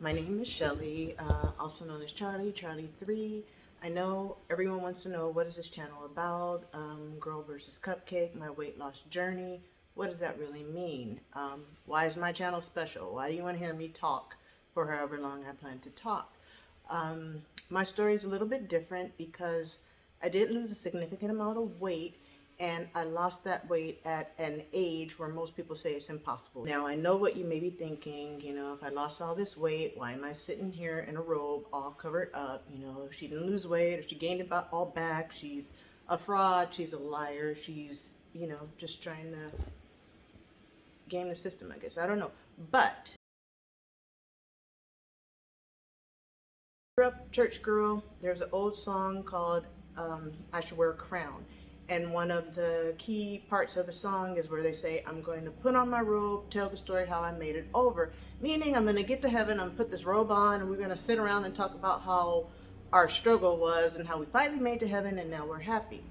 My name is Shelly, also known as Charlie 3. I know everyone wants to know, what is this channel about? Girl versus Cupcake, my weight loss journey. What does that really mean? Why is my channel special? Why do you want to hear me talk for however long I plan to talk? My story is a little bit different because I did lose a significant amount of weight, and I lost that weight at an age where most people say it's impossible. Now, I know what you may be thinking, if I lost all this weight, why am I sitting here in a robe all covered up? If she didn't lose weight, if she gained it all back, she's a fraud, she's a liar, she's, just trying to game the system, I guess. I don't know. But grew up church girl. There's an old song called I Should Wear a Crown. And one of the key parts of the song is where they say, I'm going to put on my robe, tell the story how I made it over. Meaning I'm going to get to heaven, I'm going to put this robe on, and we're going to sit around and talk about how our struggle was and how we finally made to heaven and now we're happy.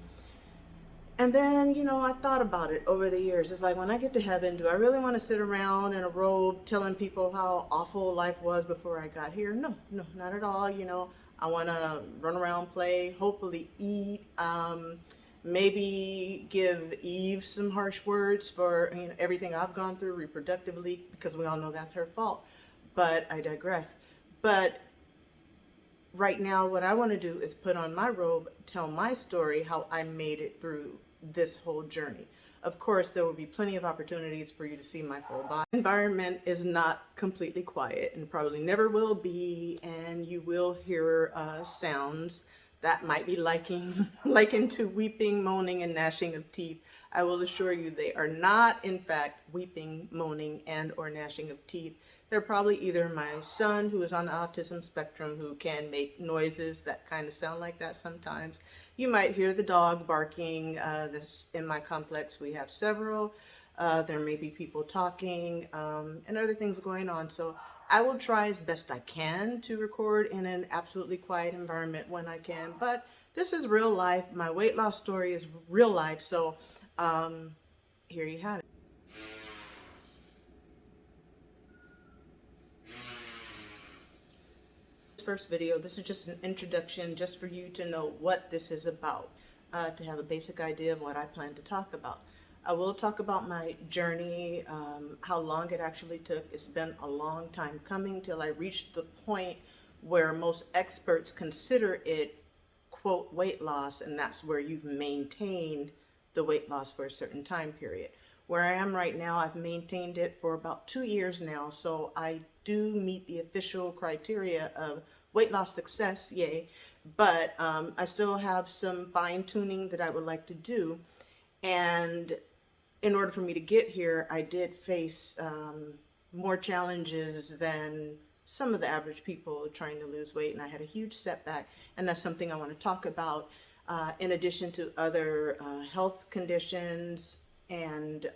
And then, I thought about it over the years. It's like, when I get to heaven, do I really want to sit around in a robe telling people how awful life was before I got here? No, not at all. I want to run around, play, hopefully eat, maybe give Eve some harsh words for everything I've gone through reproductively, because we all know that's her fault. But I digress. But right now, what I want to do is put on my robe, tell my story, how I made it through this whole journey. Of course, there will be plenty of opportunities for you to see my full body. The environment is not completely quiet and probably never will be, and you will hear sounds that might be likened to weeping, moaning, and gnashing of teeth. I will assure you they are not, in fact, weeping, moaning, and or gnashing of teeth. They're probably either my son, who is on the autism spectrum, who can make noises that kind of sound like that sometimes. You might hear the dog barking. In my complex, we have several. There may be people talking and other things going on. So I will try as best I can to record in an absolutely quiet environment when I can. But this is real life. My weight loss story is real life. So here you have it. First video, this is just an introduction just for you to know what this is about, to have a basic idea of what I plan to talk about. I will talk about my journey, how long it actually took. It's been a long time coming till I reached the point where most experts consider it, quote, weight loss, and that's where you've maintained the weight loss for a certain time period. Where I am right now, I've maintained it for about 2 years now, so I do meet the official criteria of weight loss success, yay, but I still have some fine tuning that I would like to do. And in order for me to get here, I did face more challenges than some of the average people trying to lose weight, and I had a huge setback, and that's something I want to talk about, in addition to other health conditions and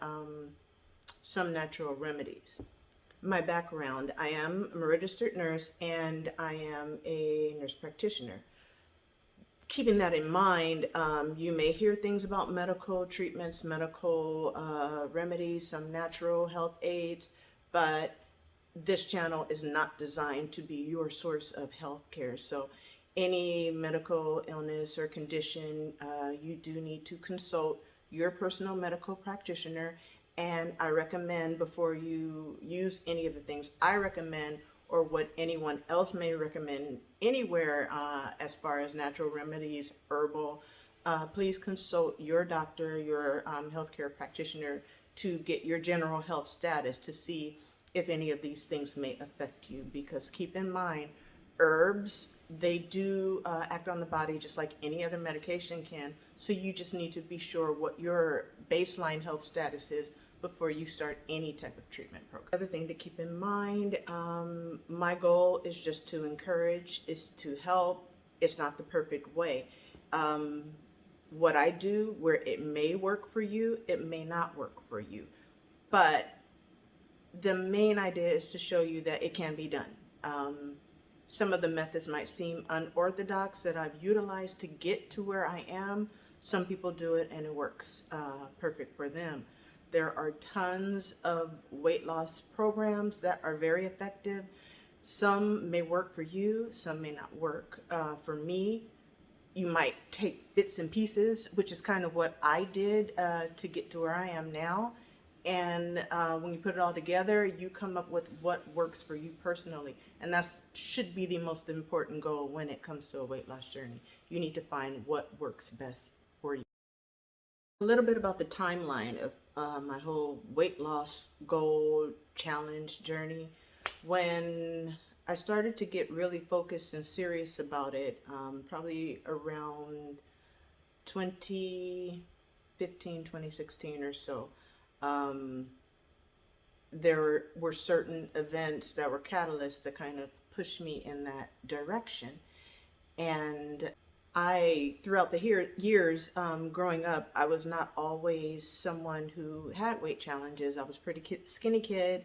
some natural remedies. My background: I am a registered nurse and I am a nurse practitioner. Keeping that in mind, you may hear things about medical treatments, medical remedies, some natural health aids, but this channel is not designed to be your source of health care. So any medical illness or condition, you do need to consult your personal medical practitioner. And I recommend, before you use any of the things I recommend or what anyone else may recommend anywhere, as far as natural remedies, herbal, please consult your doctor, your healthcare practitioner, to get your general health status to see if any of these things may affect you. Because keep in mind, herbs, they do act on the body just like any other medication can. So you just need to be sure what your baseline health status is before you start any type of treatment program. Other thing to keep in mind, my goal is just to encourage, is to help. It's not the perfect way. What I do, where it may work for you, it may not work for you. But the main idea is to show you that it can be done. Some of the methods might seem unorthodox that I've utilized to get to where I am. Some people do it and it works perfect for them. There are tons of weight loss programs that are very effective. Some may work for you, some may not work. For me, you might take bits and pieces, which is kind of what I did to get to where I am now. And when you put it all together, you come up with what works for you personally. And that should be the most important goal when it comes to a weight loss journey. You need to find what works best for you. A little bit about the timeline of my whole weight loss goal challenge journey. When I started to get really focused and serious about it, probably around 2015, 2016 or so, um, there were certain events that were catalysts that kind of pushed me in that direction. And throughout the years growing up, I was not always someone who had weight challenges. I was pretty skinny kid,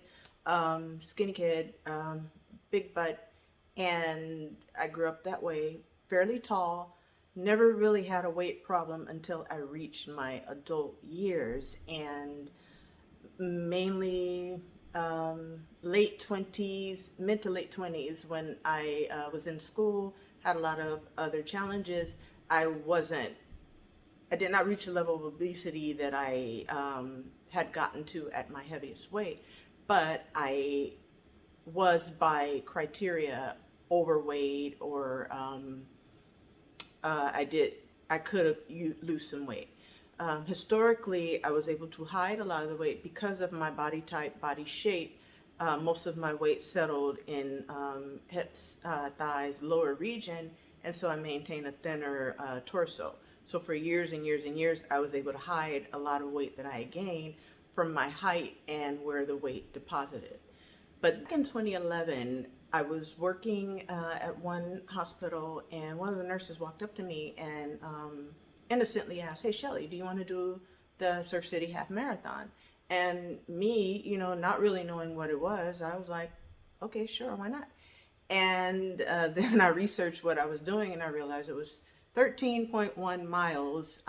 big butt, and I grew up that way, fairly tall. Never really had a weight problem until I reached my adult years, and mainly late 20s, mid to late 20s, when I was in school, had a lot of other challenges. I did not reach the level of obesity that I had gotten to at my heaviest weight, but I was by criteria overweight, or I could lose some weight. Historically, I was able to hide a lot of the weight because of my body type, body shape. Most of my weight settled in hips, thighs, lower region, and so I maintained a thinner torso. So for years and years and years, I was able to hide a lot of weight that I had gained from my height and where the weight deposited. But back in 2011, I was working at one hospital, and one of the nurses walked up to me and innocently asked, "Hey, Shelly, do you want to do the Surf City Half Marathon?" And me, not really knowing what it was, I was like, "Okay, sure, why not?" And then I researched what I was doing, and I realized it was 13.1 miles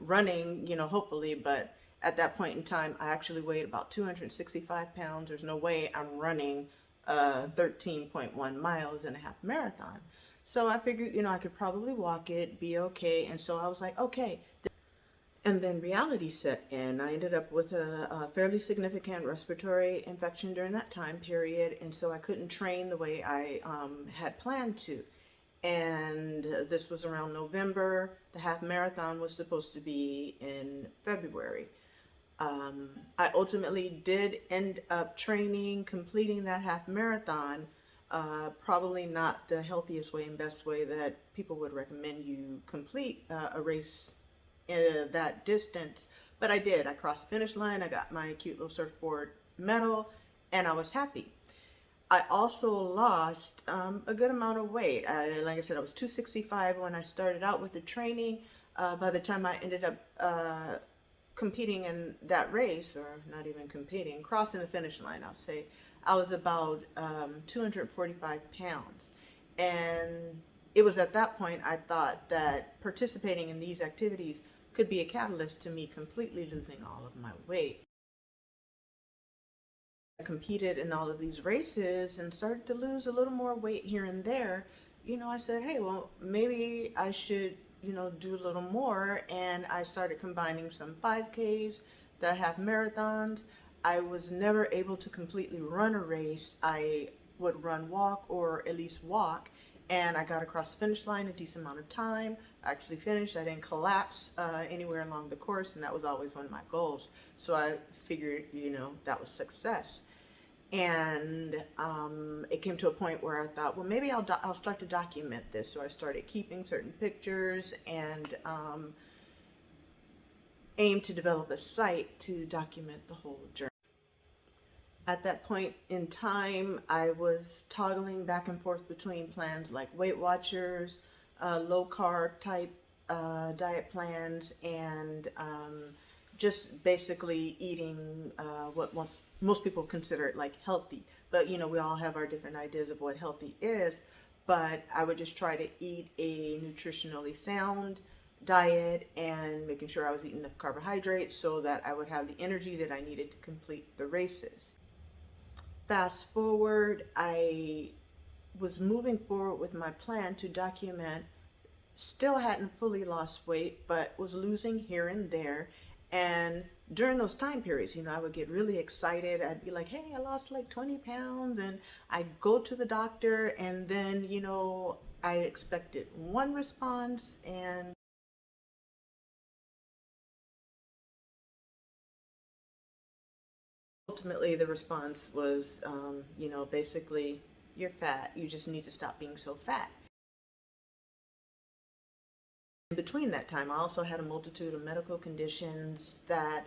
running, hopefully, but at that point in time, I actually weighed about 265 pounds. There's no way I'm running 13.1 miles in a half marathon. So I figured, I could probably walk it, be okay. And so I was like, okay. And then reality set in. I ended up with a fairly significant respiratory infection during that time period, and so I couldn't train the way I had planned to. And this was around November. The half marathon was supposed to be in February. I ultimately did end up completing that half marathon. Probably not the healthiest way and best way that people would recommend you complete a race that distance, but I did. I crossed the finish line. I got my cute little surfboard medal, and I was happy. I also lost a good amount of weight. Like I said, I was 265 when I started out with the training. By the time I ended up competing in that race, or not even competing, crossing the finish line, I'll say, I was about 245 pounds. And it was at that point I thought that participating in these activities could be a catalyst to me completely losing all of my weight. I competed in all of these races and started to lose a little more weight here and there. I said, hey, well, maybe I should, do a little more. And I started combining some 5Ks, the half marathons. I was never able to completely run a race. I would run, walk, or at least walk. And I got across the finish line a decent amount of time. I actually finished. I didn't collapse anywhere along the course, and that was always one of my goals. So I figured, that was success. And it came to a point where I thought, well, maybe I'll start to document this. So I started keeping certain pictures and aimed to develop a site to document the whole journey. At that point in time, I was toggling back and forth between plans like Weight Watchers, low carb type diet plans, and just basically eating what most people consider it like healthy. But we all have our different ideas of what healthy is. But I would just try to eat a nutritionally sound diet and making sure I was eating enough carbohydrates so that I would have the energy that I needed to complete the races. Fast forward, I was moving forward with my plan to document, still hadn't fully lost weight, but was losing here and there. And during those time periods, I would get really excited. I'd be like, hey, I lost like 20 pounds. And I'd go to the doctor, and then, I expected one response, and ultimately the response was, basically, you're fat. You just need to stop being so fat. In between that time, I also had a multitude of medical conditions that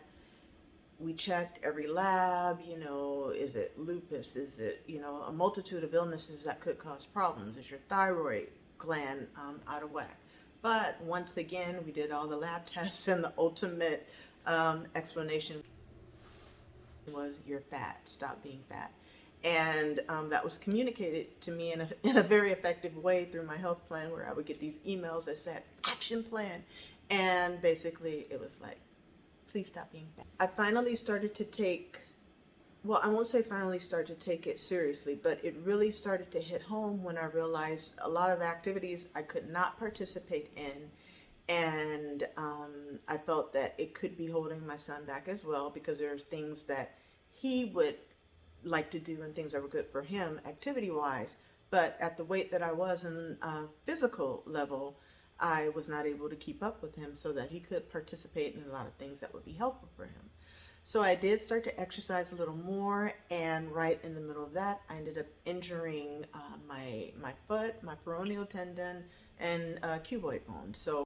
we checked every lab. Is it lupus? Is it, a multitude of illnesses that could cause problems? Is your thyroid gland out of whack? But once again, we did all the lab tests, and the ultimate explanation was, you're fat, stop being fat. And that was communicated to me in a very effective way through my health plan, where I would get these emails that said action plan. And basically it was like, please stop being fat. I finally started to take, well, I won't say finally started to take it seriously, but it really started to hit home when I realized a lot of activities I could not participate in. And I felt that it could be holding my son back as well, because there's things that he would like to do and things that were good for him activity wise, but at the weight that I was in physical level, I was not able to keep up with him so that he could participate in a lot of things that would be helpful for him. So I did start to exercise a little more, and right in the middle of that, I ended up injuring my foot, my peroneal tendon, and cuboid bone. So